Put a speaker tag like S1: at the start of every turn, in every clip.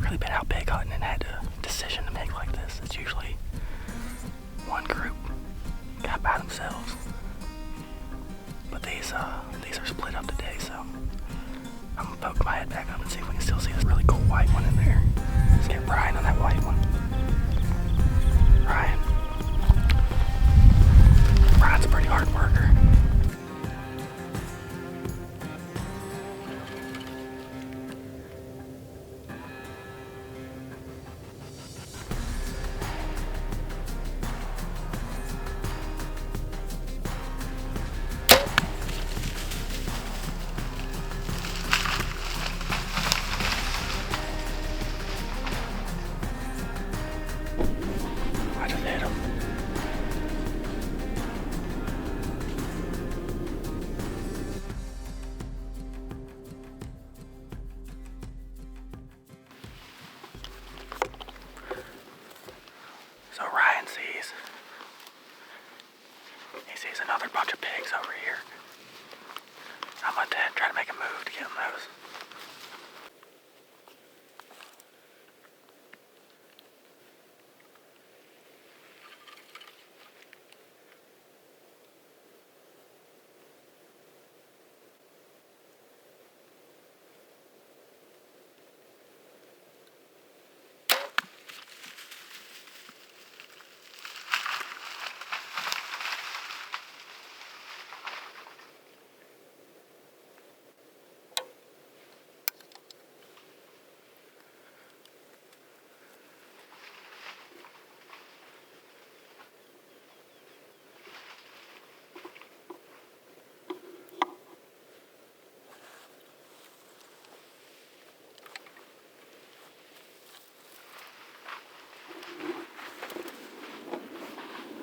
S1: really been out pig hunting and had a decision to make like this. It's usually one group got by themselves. But these are split up today, so I'm gonna poke my head back up and see if we can still see this really cool white one in there. Let's get Ryan on that white one. Ryan's a pretty hard worker. I just hit him. So Ryan sees another bunch of pigs over here. I'm gonna try to make a move to get him those.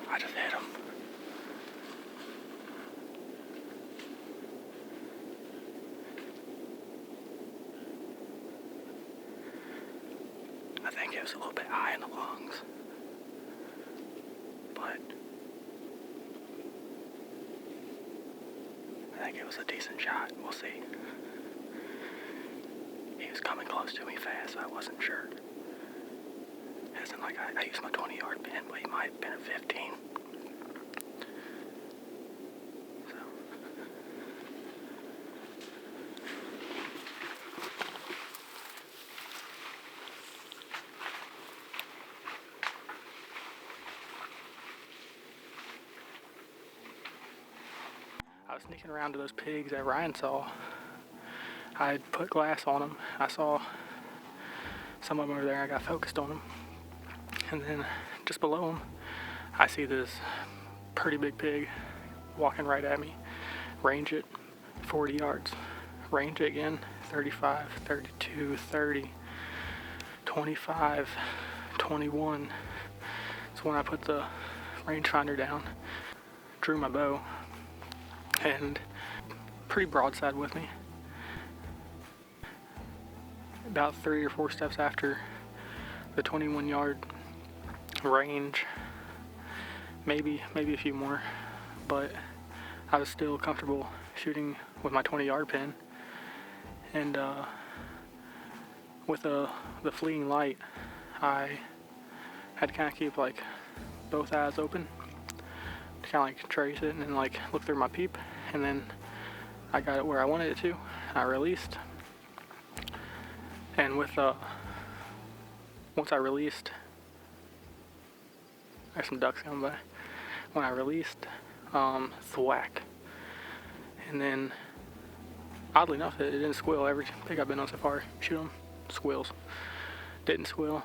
S1: I just hit him. I think it was a little bit high in the lungs, but I think it was a decent shot. We'll see. He was coming close to me fast, so I wasn't sure. As in, like, I used my 20-yard pin, but he might have been at 15. So. I was sneaking around to those pigs that Ryan saw. I had put glass on them. I saw some of them over there. I got focused on them. And then just below him, I see this pretty big pig walking right at me. Range it 40 yards. Range it again 35, 32, 30, 25, 21. So when I put the rangefinder down, drew my bow, and pretty broadside with me. About 3 or 4 steps after the 21-yard range, maybe a few more, but I was still comfortable shooting with my 20-yard pin, and with the fleeing light, I had to kind of keep like both eyes open to kind of like trace it and then like look through my peep, and then I got it where I wanted it to. I released, and with once I released, there's some ducks coming by. When I released, thwack. And then, oddly enough, it didn't squeal. Every pig I've been on so far, shoot him, squeals. Didn't squeal.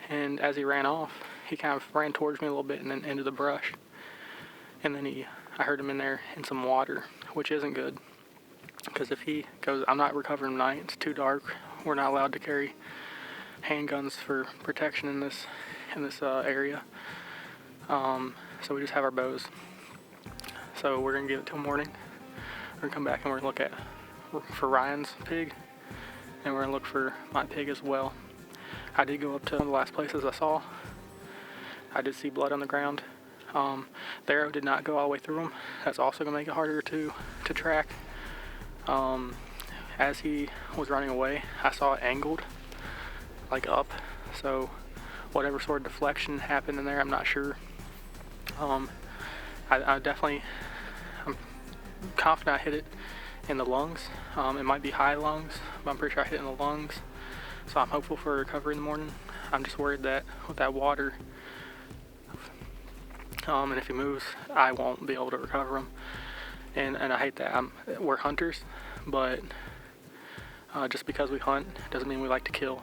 S1: And as he ran off, he kind of ran towards me a little bit and then into the brush. And then I heard him in there in some water, which isn't good. Because if he goes, I'm not recovering tonight, it's too dark. We're not allowed to carry handguns for protection in this area. So we just have our bows. So we're gonna give it till morning. We're gonna come back and we're gonna look for Ryan's pig, and we're gonna look for my pig as well. I did go up to one of the last places I saw. I did see blood on the ground. The arrow did not go all the way through him. That's also gonna make it harder to track. As he was running away, I saw it angled like up, so whatever sort of deflection happened in there, I'm not sure. I'm confident I hit it in the lungs. It might be high lungs, but I'm pretty sure I hit it in the lungs. So I'm hopeful for a recovery in the morning. I'm just worried that with that water, and if he moves, I won't be able to recover him. And I hate that. We're hunters, but just because we hunt doesn't mean we like to kill.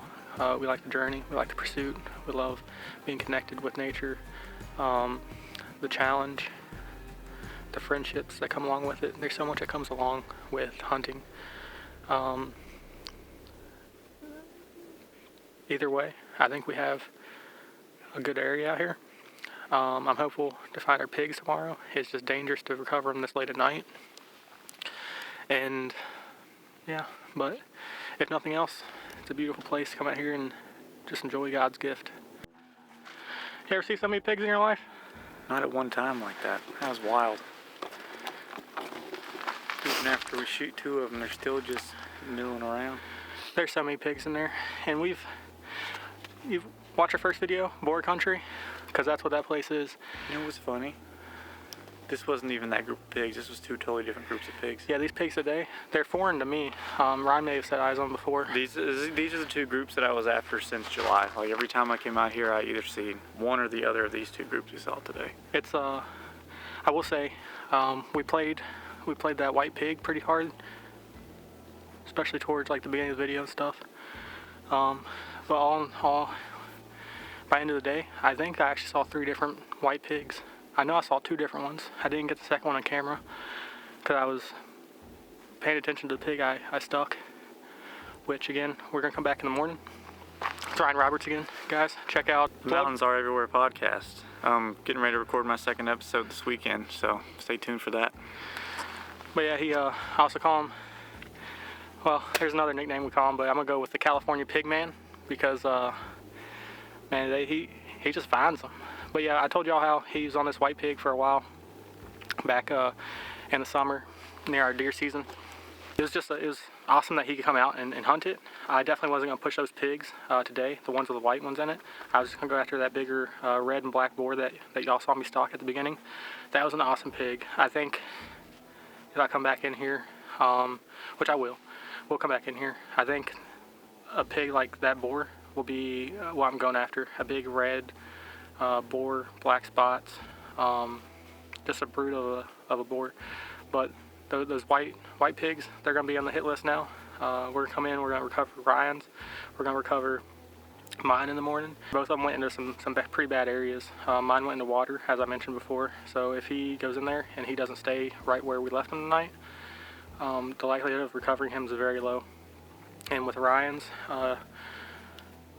S1: We like the journey, we like the pursuit, we love being connected with nature, the challenge, the friendships that come along with it. There's so much that comes along with hunting. Either way, I think we have a good area out here. I'm hopeful to find our pigs tomorrow. It's just dangerous to recover them this late at night. And yeah, but if nothing else, it's a beautiful place to come out here and just enjoy God's gift. You ever see so many pigs in your life?
S2: Not at one time like that. That was wild. Even after we shoot 2 of them, they're still just milling around.
S1: There's so many pigs in there. And you've watched our first video, Boar Country? Because that's what that place is.
S2: You know what's funny? This wasn't even that group of pigs. This was 2 totally different groups of pigs.
S1: Yeah, these pigs today, they're foreign to me. Ryan may have set eyes on them before.
S2: These are the 2 groups that I was after since July. Like every time I came out here, I either seen one or the other of these 2 groups we saw today.
S1: It's I will say, we played that white pig pretty hard, especially towards like the beginning of the video and stuff. But all in all, by the end of the day, I think I actually saw 3 different white pigs. I know I saw 2 different ones. I didn't get the second one on camera because I was paying attention to the pig I stuck, which again, we're gonna come back in the morning. It's Ryan Roberts again, guys. Check out
S2: Mountains Are Everywhere podcast. Getting ready to record my 2nd episode this weekend, so stay tuned for that.
S1: But yeah, I also call him, well, there's another nickname we call him, but I'm gonna go with the California Pig Man because man, he just finds them. But yeah, I told y'all how he was on this white pig for a while back in the summer near our deer season. It was awesome that he could come out and hunt it. I definitely wasn't gonna push those pigs today, the ones with the white ones in it. I was just gonna go after that bigger red and black boar that y'all saw me stalk at the beginning. That was an awesome pig. I think if I come back in here, which I will, we'll come back in here. I think a pig like that boar will be what I'm going after. A big red boar, black spots, just a brute of a boar. But those white pigs, they're gonna be on the hit list now. We're gonna come in, we're gonna recover Ryan's, we're gonna recover mine in the morning. Both of them went into some pretty bad areas. Mine went into water, as I mentioned before. So if he goes in there and he doesn't stay right where we left him tonight, the likelihood of recovering him is very low. And with Ryan's,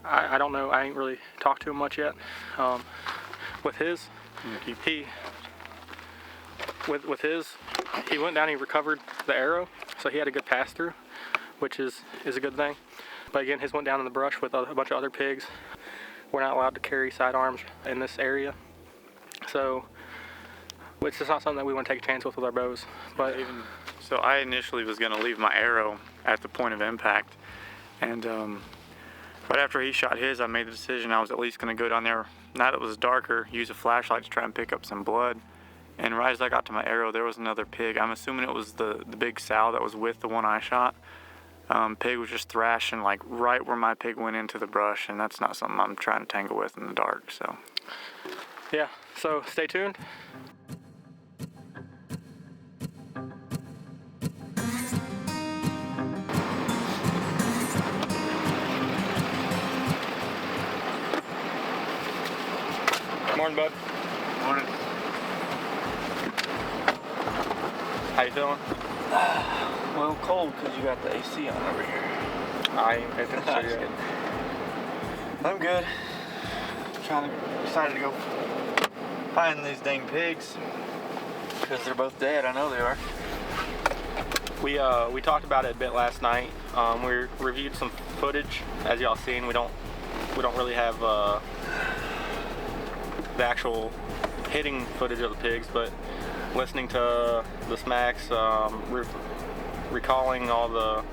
S1: I don't know, I ain't really talked to him much yet. With his, he went down, he recovered the arrow, so he had a good pass through, which is a good thing. But again, his went down in the brush with a bunch of other pigs. We're not allowed to carry sidearms in this area, so it's just not something that we want to take a chance with our bows. But
S2: so I initially was going to leave my arrow at the point of impact, and right after he shot his, I made the decision I was at least going to go down there, now that it was darker, use a flashlight to try and pick up some blood. And right as I got to my arrow, there was another pig. I'm assuming it was the big sow that was with the one I shot. Pig was just thrashing like right where my pig went into the brush, and that's not something I'm trying to tangle with in the dark. So
S1: yeah, so stay tuned. Morning, bud.
S2: Morning.
S1: How you feeling?
S3: Well, cold because you got the AC on over here.
S1: I ain't paying attention to you.
S3: I'm good. Decided to go find these dang pigs because they're both dead. I know they are.
S1: We talked about it a bit last night. We reviewed some footage. As y'all seen, we don't really have the actual hitting footage of the pigs, but listening to the smacks, recalling all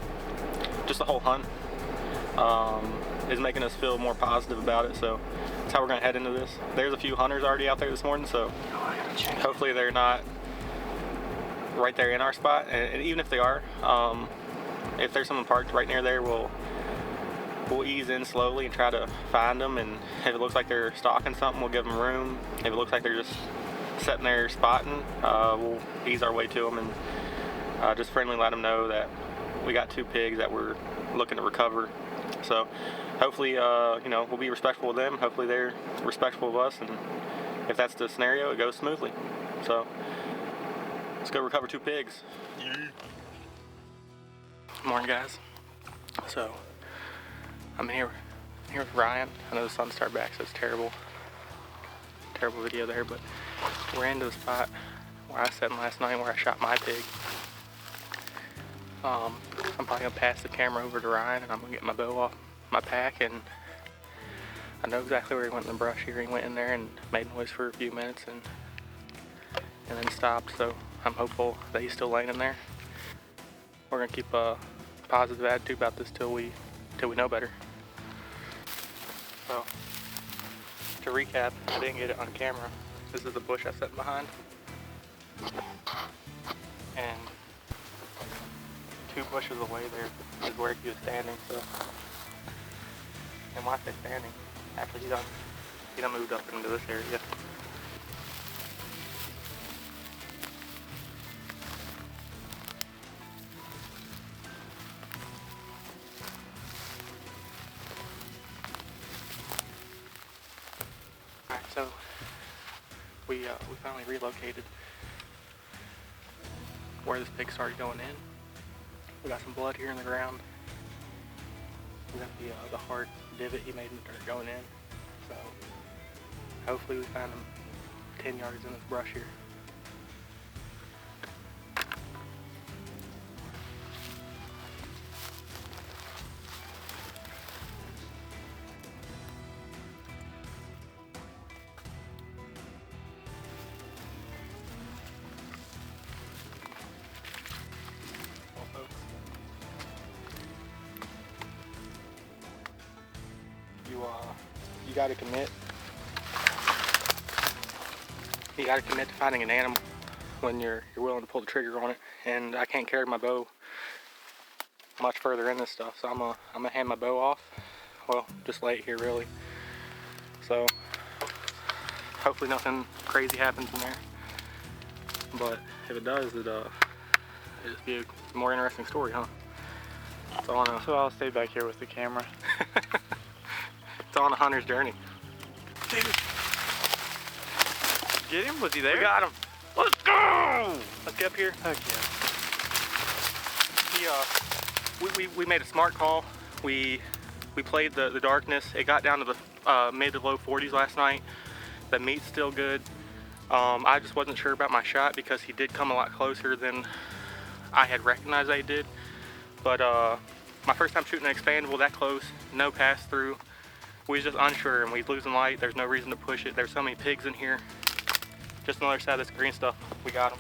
S1: just the whole hunt, is making us feel more positive about it. So that's how we're gonna head into this. There's a few hunters already out there this morning, so hopefully they're not right there in our spot. And even if they are, if there's someone parked right near there, we'll ease in slowly and try to find them. And if it looks like they're stalking something, we'll give them room. If it looks like they're just sitting there spotting, we'll ease our way to them and just friendly let them know that we got 2 pigs that we're looking to recover. So hopefully, you know, we'll be respectful of them. Hopefully they're respectful of us, and if that's the scenario, it goes smoothly. So let's go recover 2 pigs. Morning, guys. So I'm here with Ryan. I know the sun started back, so it's terrible video there, but we're into the spot where I sat in last night where I shot my pig. I'm probably gonna pass the camera over to Ryan, and I'm gonna get my bow off my pack, and I know exactly where he went in the brush here. He went in there and made noise for a few minutes and then stopped, so I'm hopeful that he's still laying in there. We're gonna keep a positive attitude about this till we know better. So to recap, I didn't get it on camera. This is the bush I sat behind, and 2 bushes away there is where he was standing. So, and when I say standing, actually he done moved up into this area. Alright, so we finally relocated where this pig started going in. We got some blood here in the ground. We got the hard divot he made in the dirt going in. So hopefully we find him 10 yards in this brush here. You gotta commit. You gotta commit to finding an animal when you're willing to pull the trigger on it. And I can't carry my bow much further in this stuff, so I'm gonna hand my bow off. Well, just lay it here really. So hopefully nothing crazy happens in there. But if it does, it'll just be a more interesting story, huh? So
S2: I'll stay back here with the camera.
S1: It's on a hunter's journey.
S2: Dude. Get him? Was he there?
S1: We got him. Let's go! Let's get up here.
S2: Heck yeah.
S1: We made a smart call. We played the darkness. It got down to the mid to low 40s last night. The meat's still good. I just wasn't sure about my shot because he did come a lot closer than I had recognized that he did. But my first time shooting an expandable that close, no pass through. We was just unsure, and we was losing light. There's no reason to push it. There's so many pigs in here. Just on the other side of this green stuff, we got them.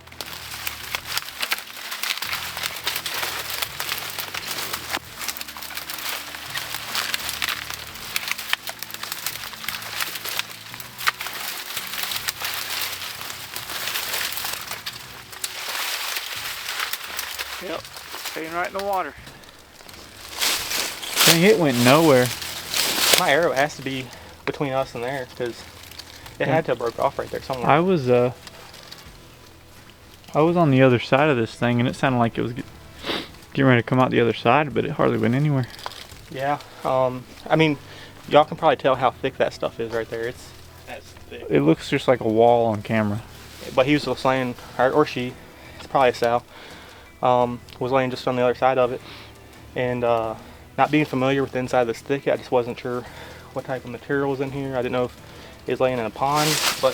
S2: Yep, staying right in the water.
S4: Dang, it went nowhere.
S1: My arrow has to be between us and there because it had to have broke off right there somewhere.
S4: I was on the other side of this thing, and it sounded like it was getting ready to come out the other side, but it hardly went anywhere.
S1: Yeah. I mean, y'all can probably tell how thick that stuff is right there. That's thick.
S4: It looks just like a wall on camera.
S1: But he was just laying, or she, it's probably a sow, was laying just on the other side of it. And not being familiar with the inside of this thicket, I just wasn't sure what type of material was in here. I didn't know if it was laying in a pond, but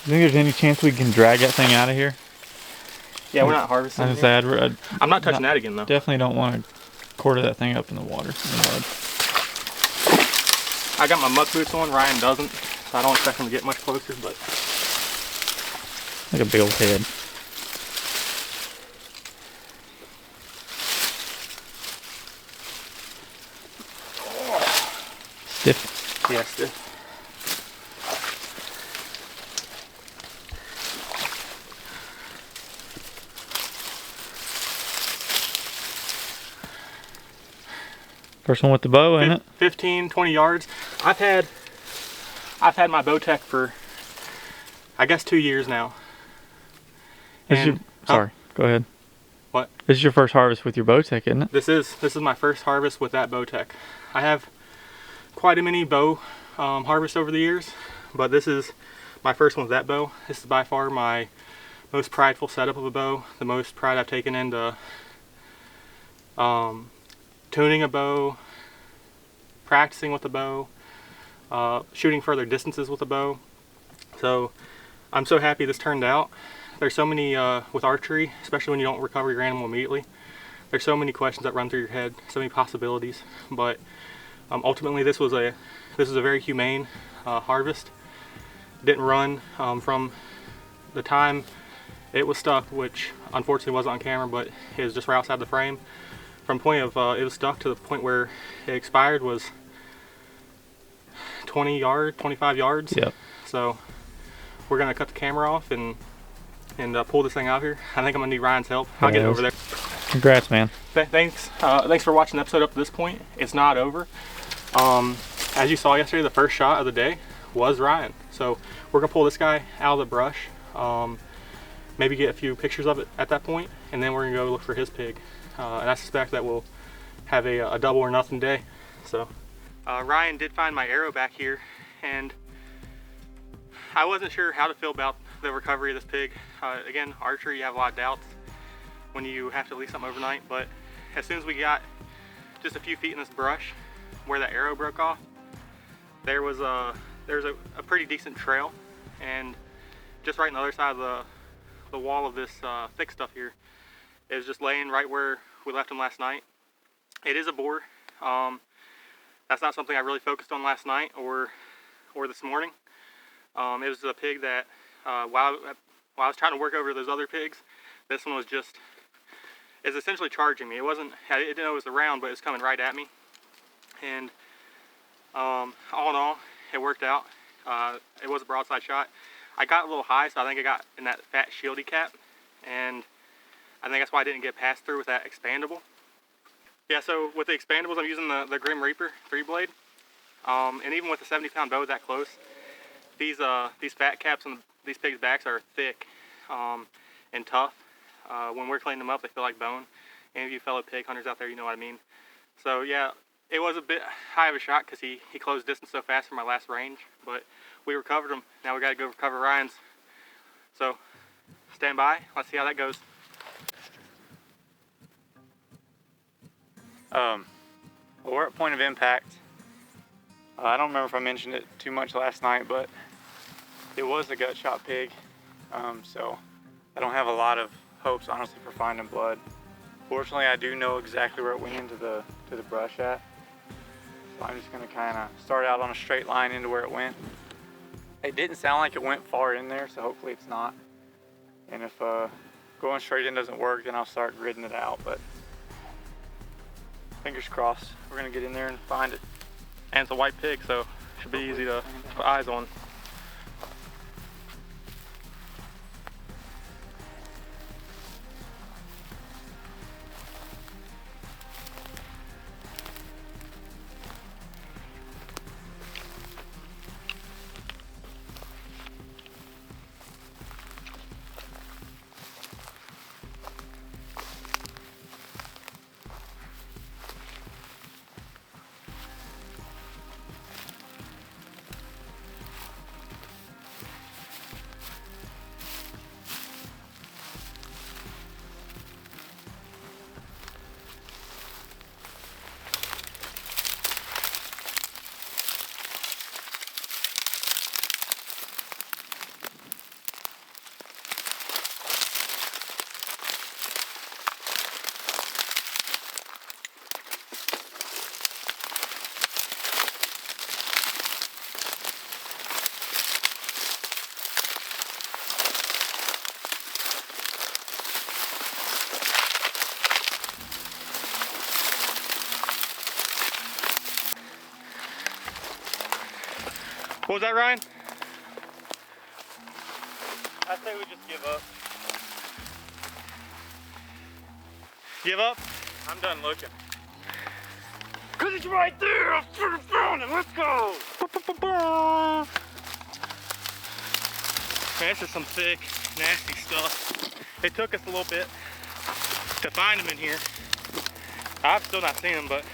S4: You think there's any chance we can drag that thing out of here?
S1: yeah, we're not harvesting.
S4: I'm sad.
S1: I'm not touching that again though.
S4: Definitely don't want to quarter that thing up in the water. In the mud.
S1: I got my muck boots on, Ryan doesn't, so I don't expect him to get much closer, but
S4: Like a big old head. Stiff.
S1: yeah, stiff.
S4: First one with the bow, ain't it?
S1: 15, 20 yards. I've had my Bowtech for, I guess, 2 years now.
S4: Sorry, go ahead.
S1: What?
S4: This is your first harvest with your Bowtech, isn't it?
S1: This is my first harvest with that Bowtech. I have quite a many bow harvests over the years, but this is my first one with that bow. This is by far my most prideful setup of a bow. The most pride I've taken into tuning a bow, practicing with a bow, shooting further distances with a bow. So I'm so happy this turned out. There's so many with archery, especially when you don't recover your animal immediately. There's so many questions that run through your head, so many possibilities. But ultimately, this was a very humane harvest. Didn't run from the time it was stuck, which unfortunately wasn't on camera, but it was just right outside the frame. From point of it was stuck to the point where it expired was 25 yards.
S4: Yep.
S1: So we're gonna cut the camera off and pull this thing out here. I think I'm gonna need Ryan's help. I'll get it over there.
S4: Congrats, man.
S1: Thanks for watching the episode up to this point. It's not over. As you saw yesterday, the first shot of the day was Ryan. So we're gonna pull this guy out of the brush, maybe get a few pictures of it at that point, and then we're gonna go look for his pig. And I suspect that we'll have a double or nothing day. So Ryan did find my arrow back here, and I wasn't sure how to feel about the recovery of this pig. Again, archery, you have a lot of doubts when you have to leave something overnight, but as soon as we got just a few feet in this brush where that arrow broke off, there's a pretty decent trail, and just right on the other side of the wall of this thick stuff here is just laying right where we left him last night. It is a boar. That's not something I really focused on last night or this morning. It was a pig that while I was trying to work over those other pigs, this one is essentially charging me. It didn't know it was around, but it's coming right at me. And all in all, it worked out. It was a broadside shot. I got a little high, so I think I got in that fat shieldy cap, and I think that's why I didn't get passed through with that expandable. Yeah, so with the expandables, I'm using the Grim Reaper 3-blade, and even with the 70-pound bow that close, these fat caps on these pigs' backs are thick and tough. When we're cleaning them up, they feel like bone. Any of you fellow pig hunters out there, you know what I mean. So yeah, it was a bit high of a shot because he closed distance so fast from my last range, but we recovered him. Now we got to go recover Ryan's. So stand by. Let's see how that goes.
S2: We're at point of impact. I don't remember if I mentioned it too much last night, but it was a gut shot pig. So I don't have a lot of hopes, honestly, for finding blood. Fortunately, I do know exactly where it went into the brush at. So I'm just gonna kind of start out on a straight line into where it went. It didn't sound like it went far in there, so hopefully it's not. And if going straight in doesn't work, then I'll start gridding it out. But fingers crossed, we're gonna get in there and find it.
S1: And it's a white pig, so it should be easy to put eyes on. What was that, Ryan?
S2: I say we just give up.
S1: Give up?
S2: I'm done looking.
S1: Cause it's right there. I found it. Let's go. Man, this is some thick, nasty stuff. It took us a little bit to find him in here. I've still not seen him, but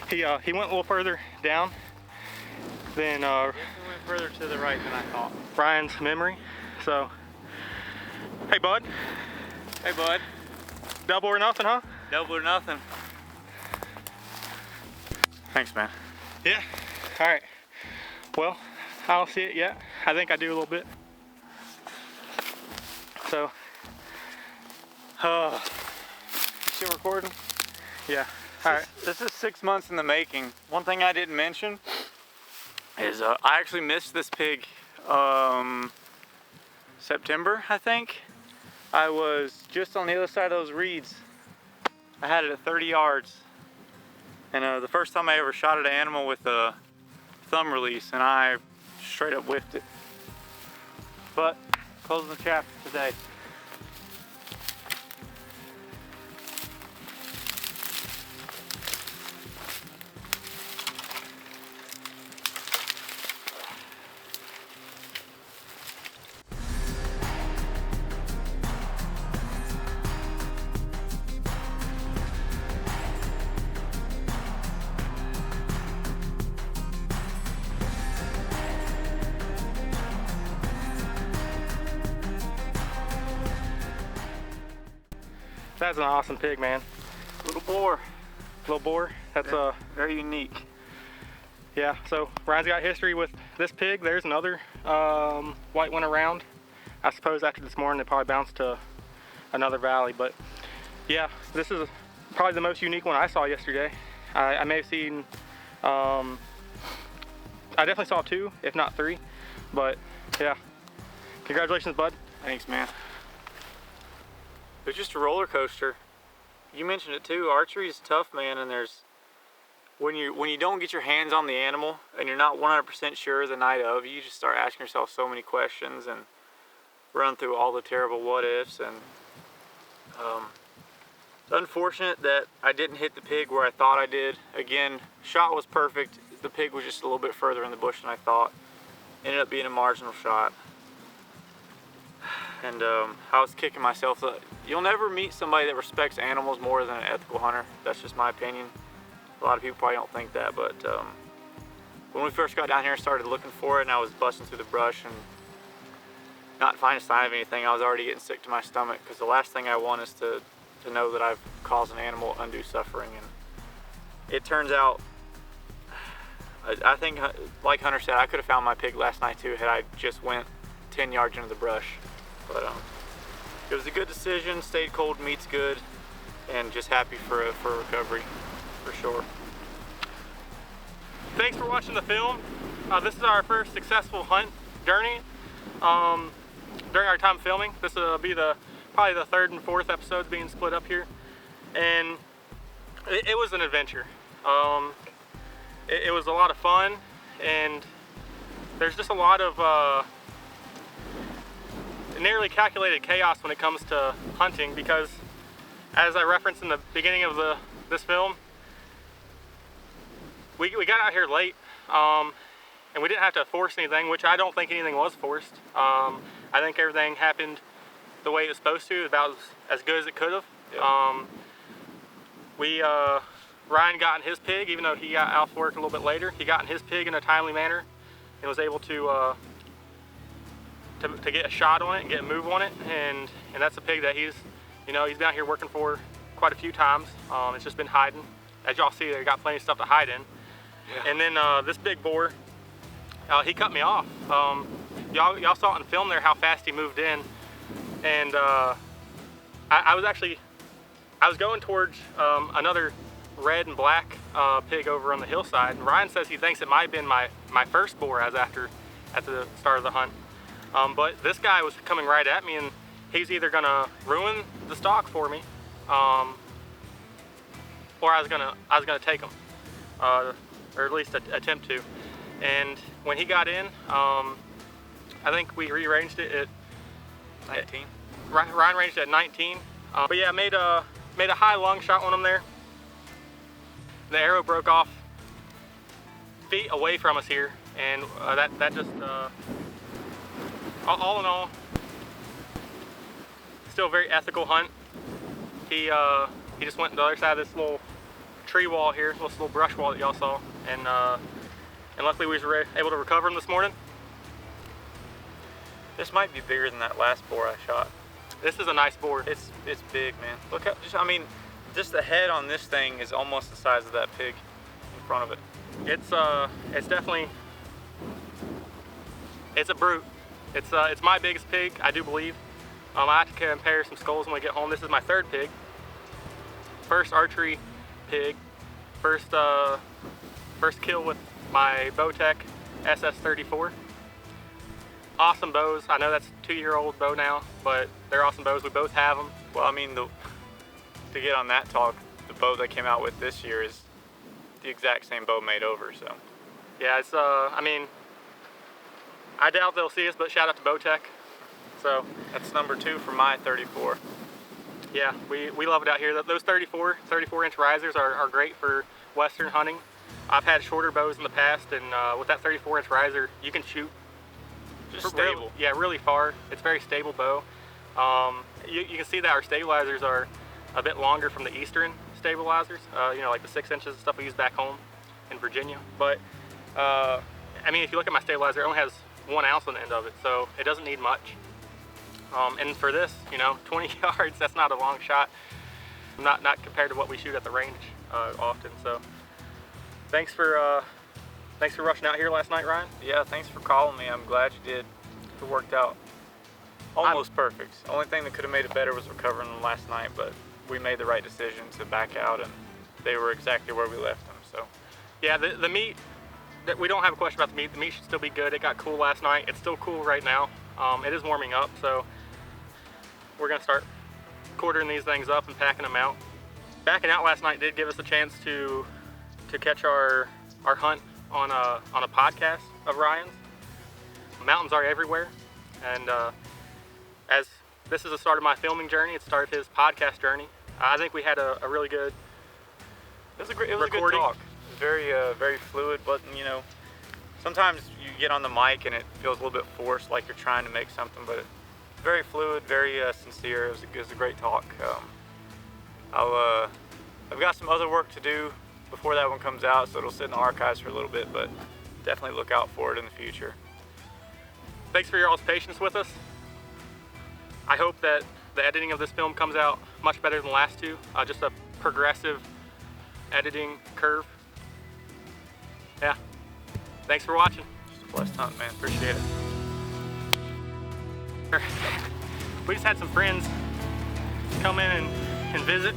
S1: he went a little further down than
S2: He went further to the right than I thought.
S1: Ryan's memory. So, hey bud,
S2: Hey bud,
S1: double or nothing, huh?
S2: double or nothing. Thanks, man.
S1: Yeah. All right. Well, I don't see it yet. I think I do a little bit. So,
S2: Still recording?
S1: yeah. All right.
S2: This is 6 months in the making. One thing I didn't mention is I actually missed this pig September, I think. I was just on the other side of those reeds. I had it at 30 yards. And the first time I ever shot at an animal with a thumb release, and I straight up whiffed it. But closing the chapter today.
S1: That's an awesome pig, man.
S2: Little boar.
S1: Little boar. That's
S2: Very unique.
S1: yeah. So Ryan's got history with this pig. There's another white one around. I suppose after this morning, they probably bounced to another valley. But yeah, this is probably the most unique one I saw yesterday. I may have seen. I definitely saw 2, if not 3. But yeah, congratulations, bud.
S2: Thanks, man. It was just a roller coaster. You mentioned it too. Archery is tough, man, and there's when you don't get your hands on the animal and you're not 100% sure the night of, you just start asking yourself so many questions and run through all the terrible what ifs. And it's unfortunate that I didn't hit the pig where I thought I did. Again, shot was perfect. The pig was just a little bit further in the bush than I thought. Ended up being a marginal shot. And I was kicking myself. You'll never meet somebody that respects animals more than an ethical hunter. That's just my opinion. A lot of people probably don't think that, but when we first got down here and started looking for it, and I was busting through the brush and not finding a sign of anything, I was already getting sick to my stomach, because the last thing I want is to know that I've caused an animal undue suffering. And it turns out, I think, like Hunter said, I could have found my pig last night too had I just went 10 yards into the brush. But it was a good decision. Stayed cold, meat's good, and just happy for recovery, for sure.
S1: Thanks for watching the film. This is our first successful hunt journey during our time filming. This will be probably the 3rd and 4th episodes being split up here, and it was an adventure. It was a lot of fun, and there's just a lot of nearly calculated chaos when it comes to hunting, because as I referenced in the beginning of this film, we got out here late, and we didn't have to force anything, which I don't think anything was forced. I think everything happened the way it was supposed to, about as good as it could have.
S2: Yeah.
S1: Ryan got in his pig, even though he got off work a little bit later. He got in his pig in a timely manner and was able to get a shot on it and get a move on it, and that's a pig that he's been out here working for quite a few times. It's just been hiding. As y'all see, they got plenty of stuff to hide in. Yeah. And then this big boar, he cut me off. Y'all saw it in film there how fast he moved in, and I was going towards another red and black pig over on the hillside, and Ryan says he thinks it might have been my first boar at the start of the hunt. But this guy was coming right at me, and he's either gonna ruin the stock for me, or I was gonna take him, or at least attempt to. And when he got in, I think we rearranged it at
S2: 19.
S1: Ryan ranged at 19. But yeah, made a high lung shot on him there. The arrow broke off feet away from us here, and that just all in all, still a very ethical hunt. He just went to the other side of this little tree wall here, this little brush wall that y'all saw, and luckily we were able to recover him this morning.
S2: This might be bigger than that last boar I shot.
S1: This is a nice boar.
S2: It's big, man. Look how, just the head on this thing is almost the size of that pig in front of it.
S1: It's definitely, it's a brute. It's my biggest pig, I do believe. I have to compare some skulls when we get home. This is my third pig. First archery pig. First kill with my Bowtech SS34. Awesome bows. I know that's a 2-year-old bow now, but they're awesome bows. We both have them.
S2: Well, I mean, to get on that talk, the bow they came out with this year is the exact same bow made over, so.
S1: Yeah, it's, I mean, I doubt they'll see us, but shout out to Bowtech. So
S2: that's number 2 for my 34.
S1: Yeah, we love it out here. Those 34-inch risers are great for Western hunting. I've had shorter bows in the past, and with that 34-inch riser, you can shoot
S2: just stable.
S1: Really far. It's a very stable bow. You can see that our stabilizers are a bit longer from the Eastern stabilizers, you know, like the 6 inches and stuff we use back home in Virginia. But I mean, if you look at my stabilizer, it only has 1 ounce on the end of it, so it doesn't need much. And for this, you know, 20 yards, that's not a long shot. Not compared to what we shoot at the range often. So thanks for rushing out here last night, Ryan.
S2: Yeah, thanks for calling me. I'm glad you did. It worked out almost perfect. The only thing that could have made it better was recovering them last night, but we made the right decision to back out, and they were exactly where we left them. So
S1: yeah, the meat, we don't have a question about the meat. The meat should still be good. It got cool last night. It's still cool right now. It is warming up, so we're gonna start quartering these things up and packing them out. Backing out last night did give us a chance to catch our hunt on a podcast of Ryan's. Mountains are everywhere, and as this is the start of my filming journey, it's the start of his podcast journey. I think we had a really good.
S2: It was a good talk. It was very fluid, but you know, sometimes you get on the mic and it feels a little bit forced, like you're trying to make something, but it's very fluid, very sincere. It was a great talk. I've got some other work to do before that one comes out, so it'll sit in the archives for a little bit, but definitely look out for it in the future.
S1: Thanks for your all's patience with us. I hope that the editing of this film comes out much better than the last two. Just a progressive editing curve. Yeah. Thanks for watching.
S2: Just a blessed hunt, man. Appreciate it.
S1: We just had some friends come in and visit.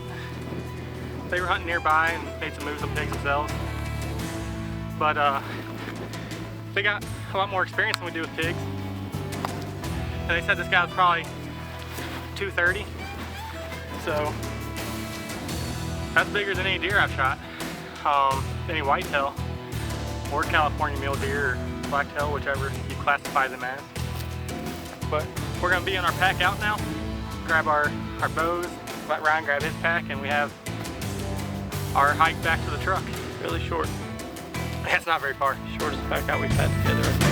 S1: They were hunting nearby and made some moves on pigs themselves. But they got a lot more experience than we do with pigs. And they said this guy was probably 230. So that's bigger than any deer I've shot. Any whitetail or California mule deer or blacktail, whichever you classify them as. But we're gonna be in our pack out now. Grab our bows, let Ryan grab his pack, and we have our hike back to the truck.
S2: Really short.
S1: That's not very far.
S2: Shortest pack out we've had together.